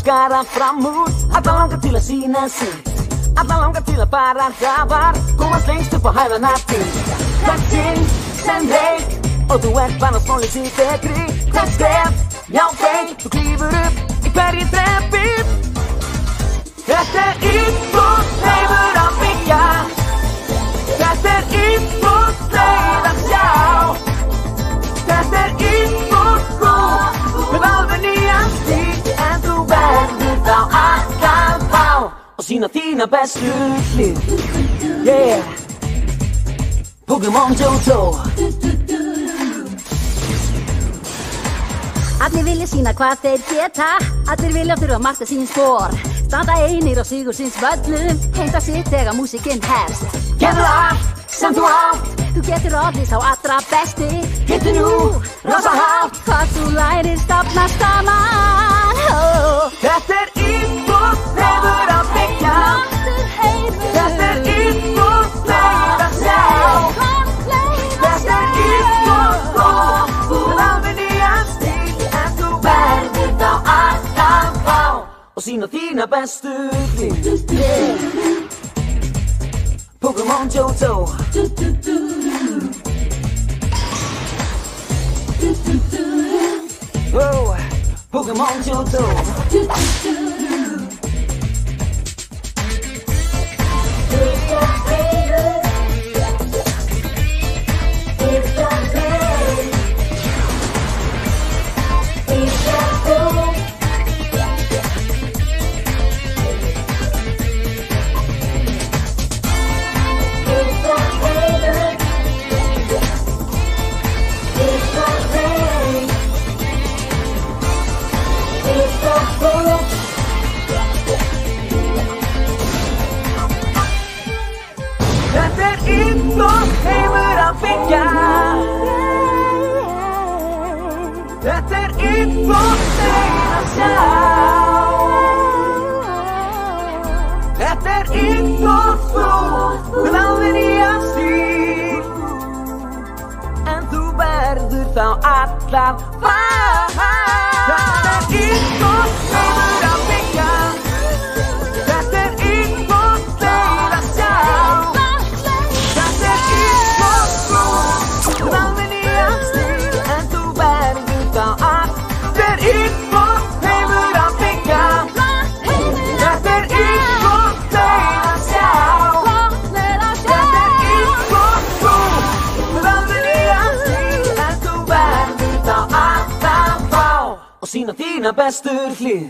skara fram úr. Alla langar til að sína sitt, alla langar til að fara hraðar, komast lengst upp á hæðana til. Hvert sinn sem leik, og þú ert bara smálítið betri. Hvert skref, já veit, þú klífur upp í hverju treppi. Þetta íbúð heimur að byggja, þetta íbúð leið að sjá. Þetta íbúð brú með alveg nýjan stíl, en þú verður þá alltaf fá og sína þína bestu hlið. Yeah, Pokémon Johto. Allir vilja sína hvað þeir geta, allir vilja þurfa að marka sín spór. Standa einir á sigur síns völlum, heimta sitt þegar músikinn hefst. Gerðu allt sem þú átt, þú getur orðið sá allra besti. Hittu nú, rosa hátt, hvað þú lærir stafna saman. Þetta íbúð heimur að byggja, þetta íbúð leið að sjá. Þetta íbúð brú með alveg nýjan stíl, en þú verður þá alltaf fá og sína þína bestu hlið. Pokémon Johto. Oh, Pokémon Johto. Þetta íbúð heimur að byggja, þetta íbúð leið að sjá. Þetta íbúð brú með alveg nýjan stíl, en þú verður þá allar fá. Þetta íbúð heimur að byggja, þetta íbúð leið að sjá. Þetta íbúð brú með alveg nýjan stíl, en þú verður þá allar. Þetta íbúð heimur að byggja, þetta íbúð leið að sjá. Þetta íbúð brú með alveg nýjan stíl, en þú verður þá alltaf fá og sína þína bestu hlið.